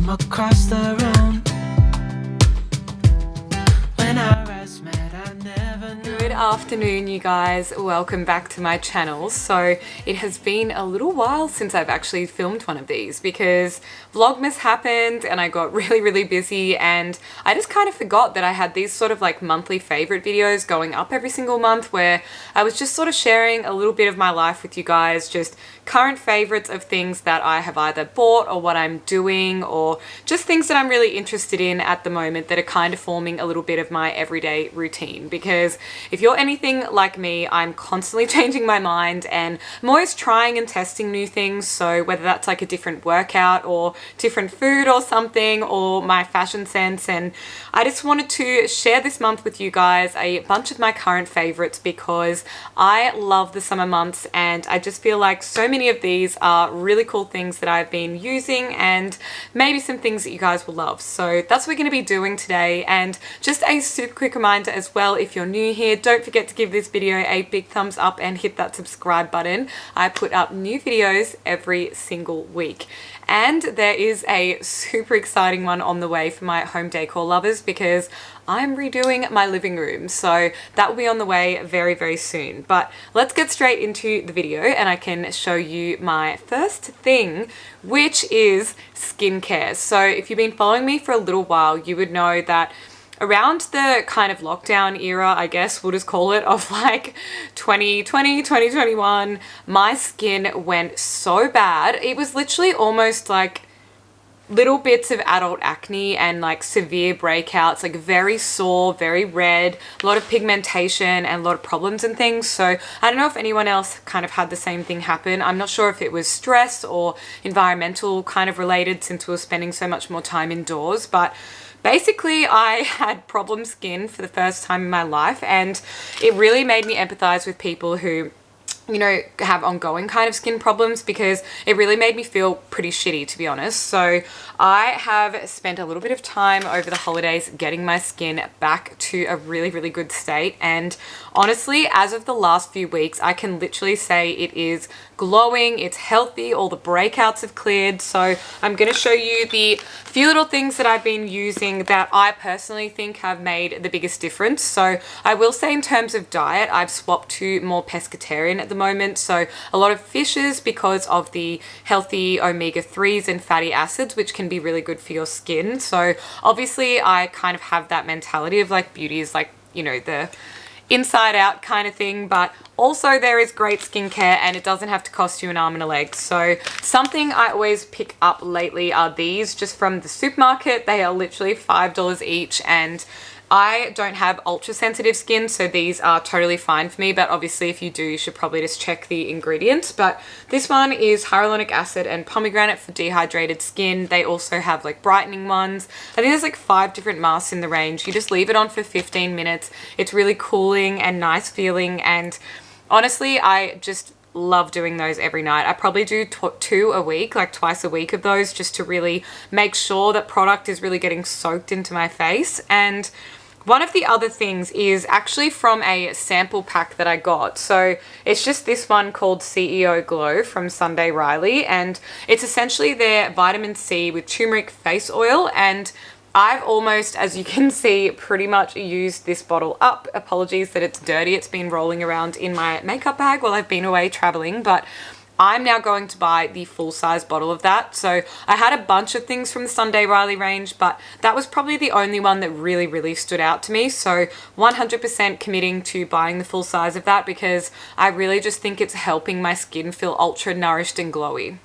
from across the room. When our eyes met, I never knew. Good afternoon, you guys. Welcome back to my channel. So it has been a little while since I've actually filmed one of these because Vlogmas happened and I got really busy, and I just kind of forgot that I had these sort of like monthly favorite videos going up every single month where I was just sort of sharing a little bit of my life with you guys, just current favorites of things that I have either bought or what I'm doing, or just things that I'm really interested in at the moment that are kind of forming a little bit of my everyday routine. Because if you're anything like me, I'm constantly changing my mind and I'm always trying and testing new things. So whether that's like a different workout or different food or something, or my fashion sense, and I just wanted to share this month with you guys a bunch of my current favorites because I love the summer months and I just feel like so many of these are really cool things that I've been using and maybe some things that you guys will love. So that's what we're going to be doing today. And just a super quick reminder as well, if you're new here, don't forget to give this video a big thumbs up and hit that subscribe button. I put up new videos every single week. And there is a super exciting one on the way for my home decor lovers because I'm redoing my living room. So that will be on the way very soon. But let's get straight into the video and I can show you my first thing, which is skincare. So if you've been following me for a little while, you would know that around the kind of lockdown era, I guess we'll just call it, of like 2020, 2021, my skin went so bad. It was literally almost like little bits of adult acne and like severe breakouts, like very sore, very red, a lot of pigmentation and a lot of problems and things. So I don't know if anyone else kind of had the same thing happen. I'm not sure if it was stress or environmental kind of related since we were spending so much more time indoors, but basically, I had problem skin for the first time in my life, and it really made me empathize with people who, you know, have ongoing kind of skin problems because it really made me feel pretty shitty, to be honest. So I have spent a little bit of time over the holidays getting my skin back to a really good state, and honestly, as of the last few weeks, I can literally say it is glowing, it's healthy, all the breakouts have cleared. So I'm going to show you the few little things that I've been using that I personally think have made the biggest difference. So I will say in terms of diet, I've swapped to more pescatarian at the moment. So a lot of fishes because of the healthy omega-3s and fatty acids, which can be really good for your skin. So obviously I kind of have that mentality of like beauty is like, you know, the inside out kind of thing, but also there is great skincare and it doesn't have to cost you an arm and a leg. So something I always pick up lately are these just from the supermarket. They are literally $5 each, and I don't have ultra sensitive skin, so these are totally fine for me, but obviously if you do, you should probably just check the ingredients. But this one is hyaluronic acid and pomegranate for dehydrated skin. They also have like brightening ones. I think there's like 5 different masks in the range. You just leave it on for 15 minutes. It's really cooling and nice feeling, and honestly, I just love doing those every night. I probably do 2 a week, like twice a week of those, just to really make sure that product is really getting soaked into my face. And one of the other things is actually from a sample pack that I got. So it's just this one called CEO Glow from Sunday Riley, and it's essentially their vitamin C with turmeric face oil. And I've almost, as you can see, pretty much used this bottle up. Apologies that it's dirty. It's been rolling around in my makeup bag while I've been away traveling, but I'm now going to buy the full-size bottle of that. So I had a bunch of things from the Sunday Riley range, but that was probably the only one that really stood out to me. So 100% committing to buying the full size of that because I really just think it's helping my skin feel ultra nourished and glowy.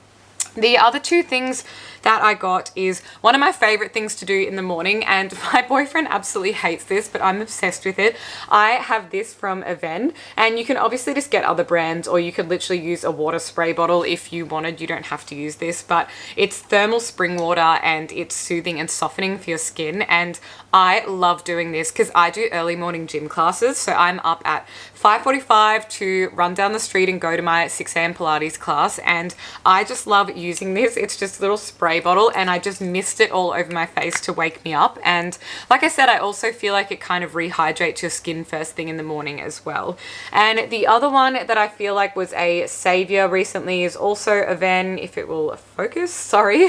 The other 2 things that I got is one of my favorite things to do in the morning, and my boyfriend absolutely hates this, but I'm obsessed with it. I have this from Girvan, and you can obviously just get other brands, or you could literally use a water spray bottle if you wanted. You don't have to use this, but it's thermal spring water and it's soothing and softening for your skin. And I love doing this because I do early morning gym classes, so I'm up at 5:45 to run down the street and go to my 6 a.m. Pilates class, and I just love using this. It's just a little spray spray bottle and I just mist it all over my face to wake me up. And like I said, I also feel like it kind of rehydrates your skin first thing in the morning as well. And the other one that I feel like was a savior recently is also a Ven, if it will focus, sorry.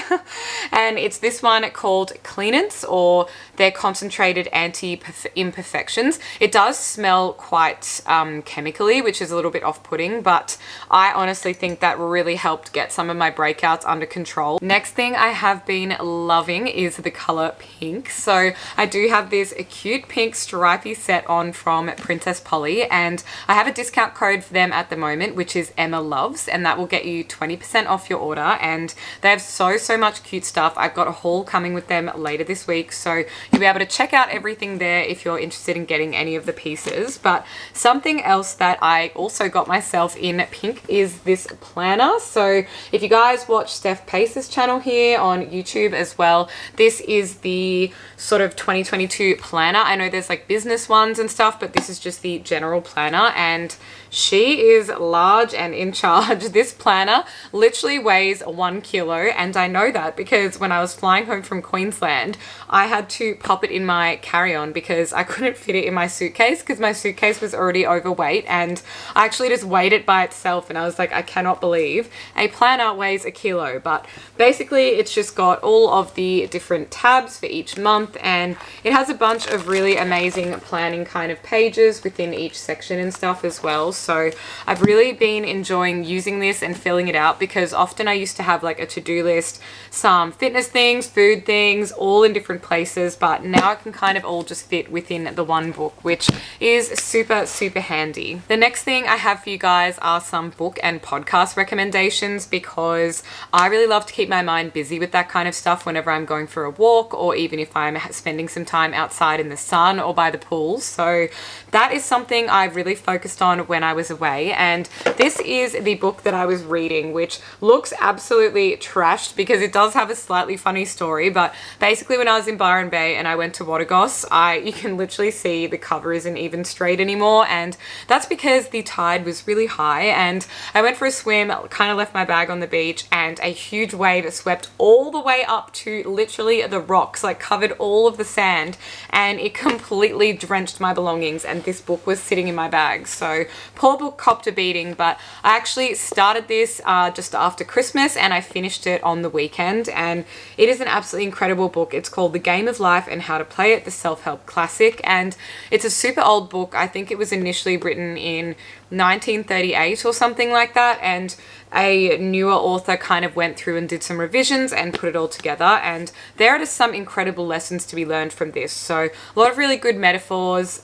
And it's this one called Cleanance, or their concentrated anti-imperfections. It does smell quite chemically, which is a little bit off-putting, but I honestly think that really helped get some of my breakouts under control. Next thing I have been loving is the color pink. So I do have this cute pink stripy set on from Princess Polly, and I have a discount code for them at the moment, which is Emma Loves, and that will get you 20% off your order. And they have so much cute stuff. I've got a haul coming with them later this week, so you'll be able to check out everything there if you're interested in getting any of the pieces. But something else that I also got myself in pink is this planner. So if you guys watch Steph Pace's channel here on YouTube as well, this is the sort of 2022 planner. I know there's like business ones and stuff, but this is just the general planner, and she is large and in charge. This planner literally weighs 1 kilo, and I know that because when I was flying home from Queensland, I had to pop it in my carry-on because I couldn't fit it in my suitcase because my suitcase was already overweight, and I actually just weighed it by itself and I was like, I cannot believe a planner weighs 1 kilo. But basically it's just got all of the different tabs for each month, and it has a bunch of really amazing planning kind of pages within each section and stuff as well. So I've really been enjoying using this and filling it out, because often I used to have like a to-do list, some fitness things, food things, all in different places, but now I can kind of all just fit within the one book, which is super handy. The next thing I have for you guys are some book and podcast recommendations, because I really love to keep my mind busy with that kind of stuff whenever I'm going for a walk, or even if I'm spending some time outside in the sun or by the pool. So that is something I've really focused on when I was away, and this is the book that I was reading, which looks absolutely trashed because it does have a slightly funny story. But basically when I was in Byron Bay and I went to Watergoss, you can literally see the cover isn't even straight anymore, and that's because the tide was really high, and I went for a swim, kind of left my bag on the beach, and a huge wave swept all the way up to literally the rocks, like covered all of the sand, and it completely drenched my belongings, and this book was sitting in my bag. So poor book copped a beating, but I actually started this just after Christmas and I finished it on the weekend, and it is an absolutely incredible book. It's called The Game of Life and How to Play It, the self-help classic, and it's a super old book. I think it was initially written in 1938 or something like that, and a newer author kind of went through and did some revisions and put it all together, and there are some incredible lessons to be learned from this. So a lot of really good metaphors,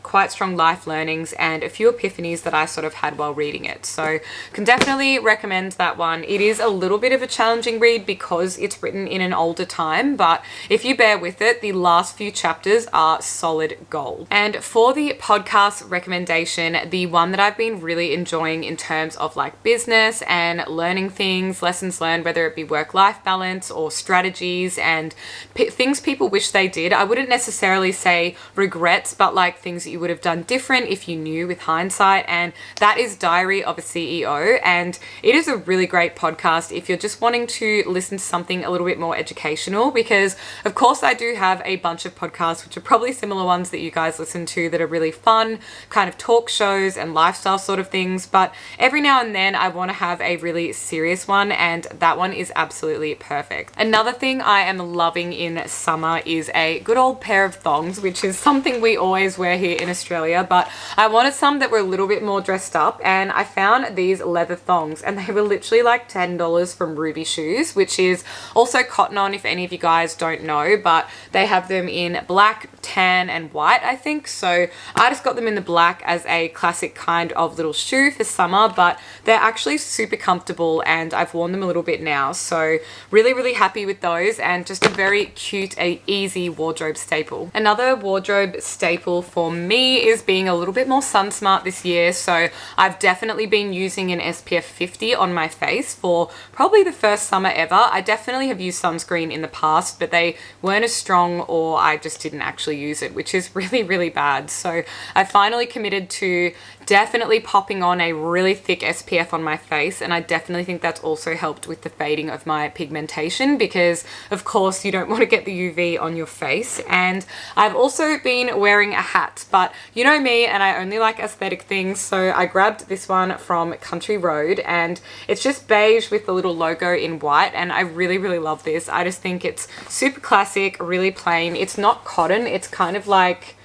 quite strong life learnings, and a few epiphanies that I sort of had while reading it. So can definitely recommend that one. It is a little bit of a challenging read because it's written in an older time, but if you bear with it, the last few chapters are solid gold. And for the podcast recommendation, the one that I've been really enjoying in terms of like business and learning things, lessons learned, whether it be work-life balance or strategies and things people wish they did. I wouldn't necessarily say regrets, but like things that you would have done different if you knew with hindsight, and that is Diary of a CEO. And it is a really great podcast if you're just wanting to listen to something a little bit more educational, because of course I do have a bunch of podcasts which are probably similar ones that you guys listen to that are really fun, kind of talk shows and lifestyle sort of things, but every now and then I want to have a really serious one, and that one is absolutely perfect. Another thing I am loving in summer is a good old pair of thongs, which is something we always wear here in Australia, but I wanted some that were a little bit more dressed up, and I found these leather thongs, and they were literally like $10 from Ruby Shoes, which is also cotton on, if any of you guys don't know, but they have them in black, tan and white, I think. So I just got them in the black as a classic kind of little shoe for summer, but they're actually super comfortable and I've worn them a little bit now. So really happy with those, and just a very cute, easy wardrobe staple. Another wardrobe staple for me is being a little bit more sun smart this year. So I've definitely been using an SPF 50 on my face for probably the first summer ever. I definitely have used sunscreen in the past, but they weren't as strong, or I just didn't actually use it, which is really bad. So I finally committed to definitely popping on a really thick SPF on my face face, and I definitely think that's also helped with the fading of my pigmentation because of course you don't want to get the UV on your face. And I've also been wearing a hat, but you know me and I only like aesthetic things, so I grabbed this one from Country Road and it's just beige with the little logo in white, and I really love this. I just think it's super classic, really plain. It's not cotton, it's kind of like,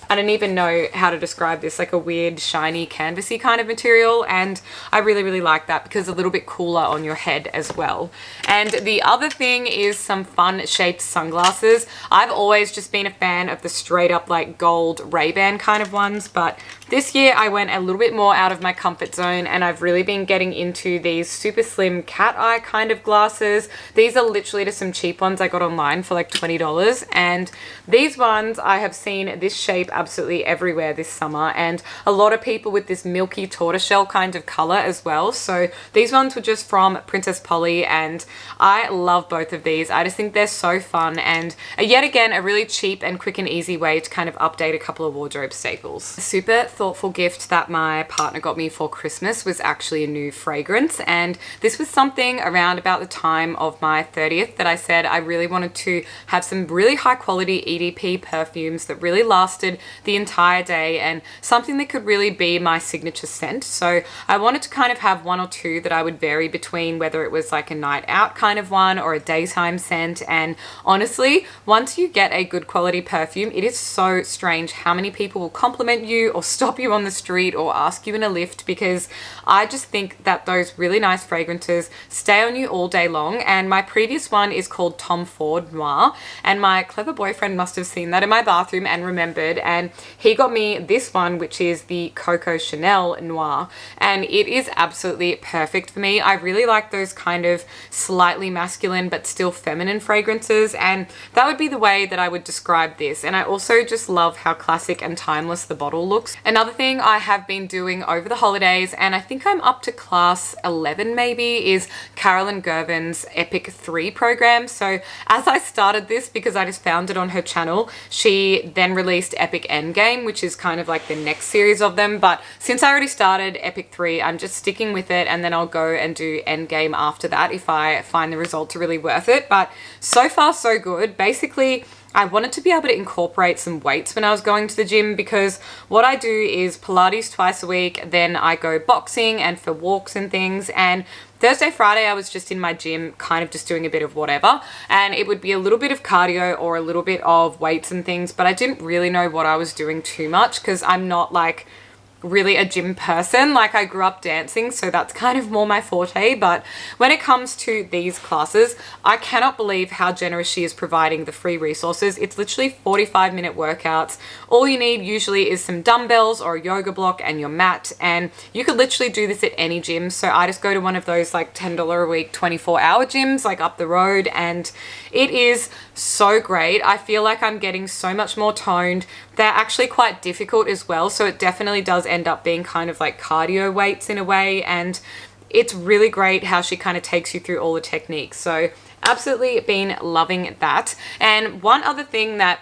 I don't even know how to describe this, like a weird shiny canvasy kind of material, and I really like that because it's a little bit cooler on your head as well. And the other thing is some fun shaped sunglasses. I've always just been a fan of the straight up like gold Ray-Ban kind of ones, but this year I went a little bit more out of my comfort zone and I've really been getting into these super slim cat eye kind of glasses. These are literally just some cheap ones I got online for like $20, and these ones I have seen this shape absolutely everywhere this summer, and a lot of people with this milky tortoiseshell kind of color as well. So these ones were just from Princess Polly and I love both of these. I just think they're so fun and yet again a really cheap and quick and easy way to kind of update a couple of wardrobe staples. A super thoughtful gift that my partner got me for Christmas was actually a new fragrance, and this was something around about the time of my 30th that I said I really wanted to have some really high quality EDP perfumes that really lasted the entire day and something that could really be my signature scent. So I wanted to kind of have one or two that I would vary between, whether it was like a night out kind of one or a daytime scent. And honestly, once you get a good quality perfume, it is so strange how many people will compliment you or stop you on the street or ask you in a lift, because I just think that those really nice fragrances stay on you all day long. And my previous one is called Tom Ford Noir, and my clever boyfriend must have seen that in my bathroom and remembered, and he got me this one, which is the Coco Chanel Noir, and it is absolutely perfect for me. I really like those kind of slightly masculine but still feminine fragrances, and that would be the way that I would describe this. And I also just love how classic and timeless the bottle looks. Another thing I have been doing over the holidays, and I think I'm up to class 11 maybe, is Carolyn Girvan's Epic 3 program. So as I started this, because I just found it on her channel, she then released Epic Endgame, which is kind of like the next series of them. But since I already started Epic 3, I'm just sticking with it, and then I'll go and do Endgame after that if I find the results are really worth it. But so far so good. Basically, I wanted to be able to incorporate some weights when I was going to the gym, because what I do is Pilates twice a week, then I go boxing and for walks and things, and Thursday, Friday, I was just in my gym, kind of just doing a bit of whatever, and it would be a little bit of cardio or a little bit of weights and things, but I didn't really know what I was doing too much because I'm not like really a gym person. Like, I grew up dancing, so that's kind of more my forte. But when it comes to these classes, I cannot believe how generous she is providing the free resources. It's literally 45-minute workouts. All you need usually is some dumbbells or a yoga block and your mat, and you could literally do this at any gym. So I just go to one of those like $10 a week 24-hour gyms like up the road, and it is so great. I feel like I'm getting so much more toned. They're actually quite difficult as well, so it definitely does end up being kind of like cardio weights in a way, and it's really great how she kind of takes you through all the techniques. So absolutely been loving that. And one other thing that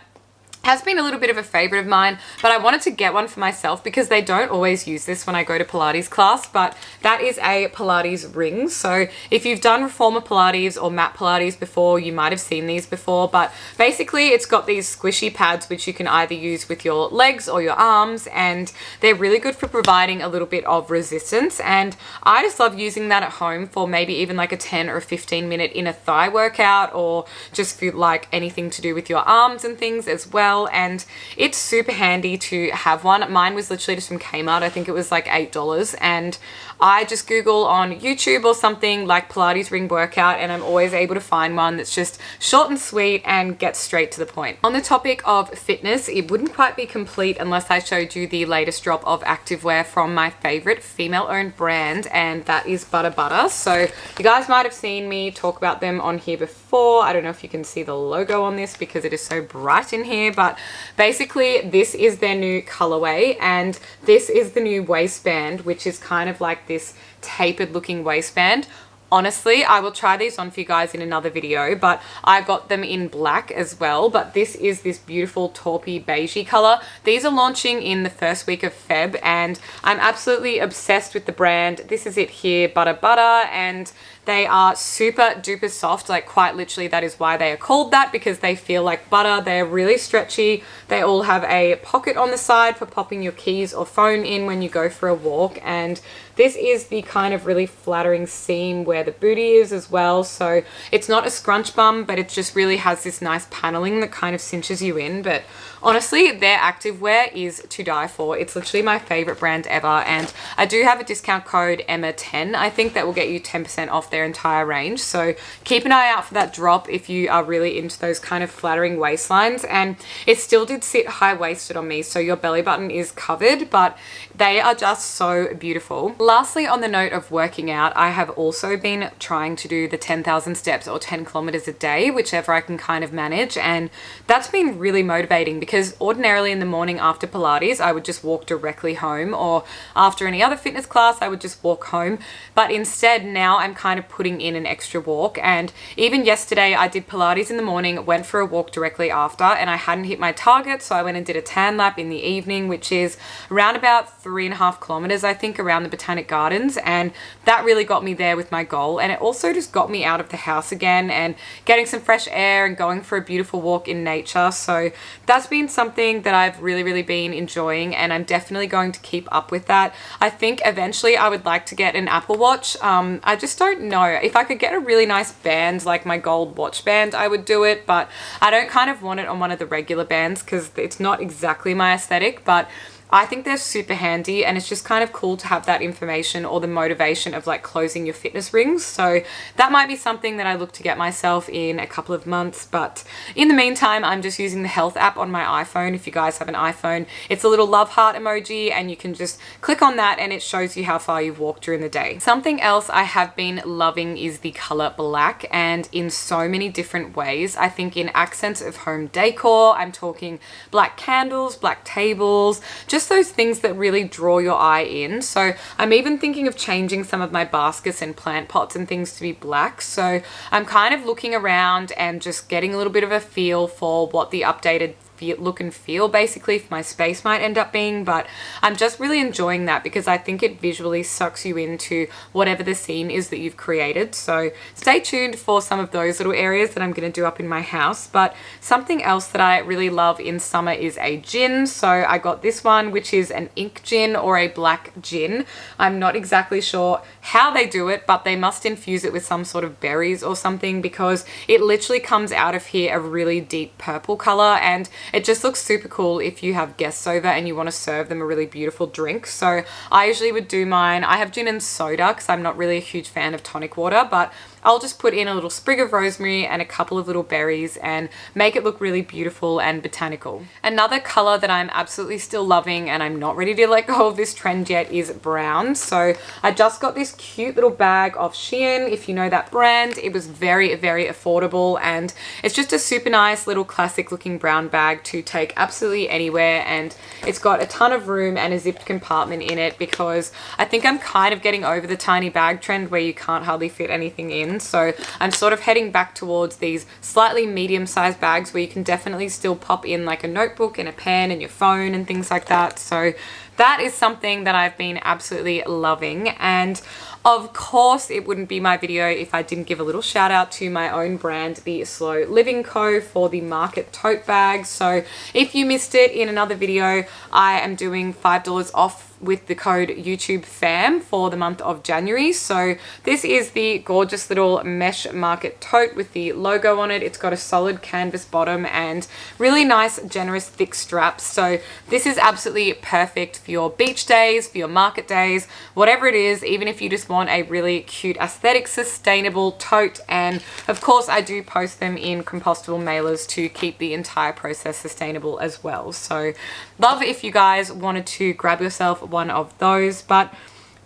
has been a little bit of a favorite of mine, but I wanted to get one for myself because they don't always use this when I go to Pilates class, but that is a Pilates ring. So if you've done reformer Pilates or mat Pilates before, you might have seen these before, but basically it's got these squishy pads which you can either use with your legs or your arms, and they're really good for providing a little bit of resistance. And I just love using that at home for maybe even like a 10 or a 15-minute inner thigh workout, or just for like anything to do with your arms and things as well. And it's super handy to have one. Mine was literally just from Kmart. I think it was like $8, and I just Google on YouTube or something like Pilates ring workout, and I'm always able to find one that's just short and sweet and gets straight to the point. On the topic of fitness, it wouldn't quite be complete unless I showed you the latest drop of activewear from my favorite female-owned brand, and that is Butter Butter. So you guys might have seen me talk about them on here before. I don't know if you can see the logo on this because it is so bright in here, but basically this is their new colorway, and this is the new waistband, which is kind of like this tapered looking waistband. Honestly, I will try these on for you guys in another video, but I got them in black as well. But this is this beautiful taupey beigey color. These are launching in the first week of Feb, and I'm absolutely obsessed with the brand. This is it here, Butter Butter, and they are super duper soft. Like, quite literally, that is why they are called that, because they feel like butter. They're really stretchy. They all have a pocket on the side for popping your keys or phone in when you go for a walk, and this is the kind of really flattering seam where the booty is as well. So it's not a scrunch bum, but it just really has this nice paneling that kind of cinches you in. But honestly, their activewear is to die for. It's literally my favorite brand ever, and I do have a discount code Emma10. I think that will get you 10% off their entire range. So keep an eye out for that drop if you are really into those kind of flattering waistlines. And it still did sit high-waisted on me, so your belly button is covered, but they are just so beautiful. Lastly, on the note of working out, I have also been trying to do the 10,000 steps or 10 kilometers a day, whichever I can kind of manage, and that's been really motivating because ordinarily in the morning after Pilates, I would just walk directly home, or after any other fitness class, I would just walk home. But instead, now I'm kind of putting in an extra walk, and even yesterday I did Pilates in the morning, went for a walk directly after, and I hadn't hit my target, so I went and did a tan lap in the evening, which is around about 3.5 kilometers, I think, around the Botanic Gardens, and that really got me there with my goal. And it also just got me out of the house again and getting some fresh air and going for a beautiful walk in nature. So that's been something that I've really been enjoying, and I'm definitely going to keep up with that. I think eventually I would like to get an Apple Watch. I just don't know. If I could get a really nice band like my gold watch band, I would do it, but I don't kind of want it on one of the regular bands because it's not exactly my aesthetic. But I think they're super handy, and it's just kind of cool to have that information or the motivation of like closing your fitness rings. So that might be something that I look to get myself in a couple of months. But in the meantime, I'm just using the health app on my iPhone. If you guys have an iPhone, it's a little love heart emoji, and you can just click on that and it shows you how far you've walked during the day. Something else I have been loving is the color black, and in so many different ways. I think in accents of home decor, I'm talking black candles, black tables, just those things that really draw your eye in. So I'm even thinking of changing some of my baskets and plant pots and things to be black. So I'm kind of looking around and just getting a little bit of a feel for what the updated look and feel basically for my space might end up being. But I'm just really enjoying that because I think it visually sucks you into whatever the scene is that you've created. So stay tuned for some of those little areas that I'm going to do up in my house. But something else that I really love in summer is a gin. So I got this one, which is an ink gin or a black gin. I'm not exactly sure how they do it, but they must infuse it with some sort of berries or something, because it literally comes out of here a really deep purple color, and it just looks super cool if you have guests over and you want to serve them a really beautiful drink. So I usually would do mine. I have gin and soda because I'm not really a huge fan of tonic water, but I'll just put in a little sprig of rosemary and a couple of little berries and make it look really beautiful and botanical. Another color that I'm absolutely still loving, and I'm not ready to let go of this trend yet, is brown. So I just got this cute little bag off Shein. If you know that brand, it was very affordable, and it's just a super nice little classic looking brown bag to take absolutely anywhere. And it's got a ton of room and a zipped compartment in it, because I think I'm kind of getting over the tiny bag trend where you can't hardly fit anything in. So I'm sort of heading back towards these slightly medium-sized bags where you can definitely still pop in like a notebook and a pen and your phone and things like that. So that is something that I've been absolutely loving. And of course, it wouldn't be my video if I didn't give a little shout out to my own brand, the Slow Living Co, for the Market tote bags. So if you missed it in another video, I am doing $5 off with the code YouTube FAM for the month of January. So this is the gorgeous little mesh Market tote with the logo on it. It's got a solid canvas bottom and really nice, generous, thick straps. So this is absolutely perfect for your beach days, for your market days, whatever it is, even if you just want a really cute, aesthetic, sustainable tote. And of course, I do post them in compostable mailers to keep the entire process sustainable as well. So love if you guys wanted to grab yourself one of those. But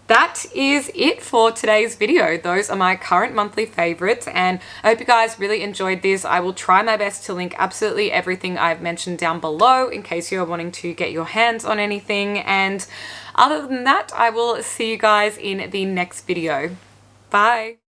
that is it for today's video. Those are my current monthly favorites, and I hope you guys really enjoyed this. I will try my best to link absolutely everything I've mentioned down below in case you're wanting to get your hands on anything. And other than that, I will see you guys in the next video. Bye.